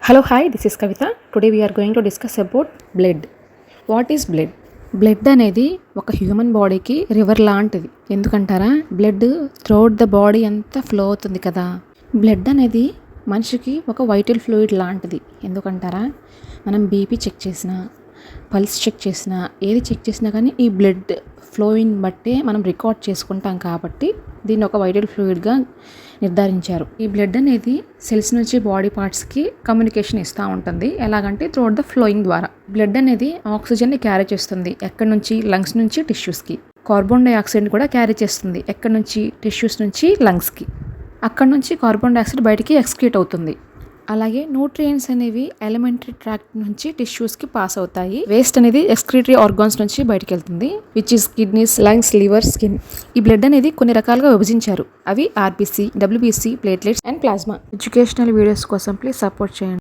Hello, hi, this is Kavita. Today we are going to discuss about blood. What is blood? Blood అనేది ఒక human బాడీకి river లాంటిది. ఎందుకంటారా, blood throughout the body అంతా flow అవుతుంది కదా. Blood అనేది మనిషికి ఒక వైటల్ ఫ్లూయిడ్ లాంటిది. ఎందుకంటారా, మనం బీపీ చెక్ చేసినా, పల్స్ చెక్ చేసినా, ఏది చెక్ చేసినా కానీ ఈ బ్లడ్ ఫ్లోయిన్ బట్టే మనం రికార్డ్ చేసుకుంటాం. కాబట్టి దీన్ని ఒక వైటల్ ఫ్లూయిడ్గా నిర్ధారించారు. ఈ బ్లడ్ అనేది సెల్స్ నుంచి బాడీ పార్ట్స్కి కమ్యూనికేషన్ ఇస్తూ ఉంటుంది. ఎలాగంటే త్రూఅవుట్ ద ఫ్లోయింగ్ ద్వారా. బ్లడ్ అనేది ఆక్సిజన్ని క్యారీ చేస్తుంది. ఎక్కడి నుంచి? లంగ్స్ నుంచి టిష్యూస్కి. కార్బన్ డైఆక్సైడ్ని కూడా క్యారీ చేస్తుంది. ఎక్కడి నుంచి? టిష్యూస్ నుంచి లంగ్స్కి. అక్కడ నుంచి కార్బన్ డైఆక్సైడ్ బయటికి ఎక్స్క్రీట్ అవుతుంది. అలాగే న్యూట్రియంట్స్ అనేవి ఎలిమెంటరీ ట్రాక్ట్ నుంచి టిష్యూస్కి పాస్ అవుతాయి. వేస్ట్ అనేది ఎక్స్క్రీటరీ ఆర్గాన్స్ నుంచి బయటికి వెళ్తుంది, which is kidneys, lungs, liver, skin. ఈ బ్లడ్ అనేది కొన్ని రకాలుగా విభజించారు. అవి RBC, WBC, platelets and plasma. Educational videos కోసం ప్లీజ్ సపోర్ట్ చేయండి.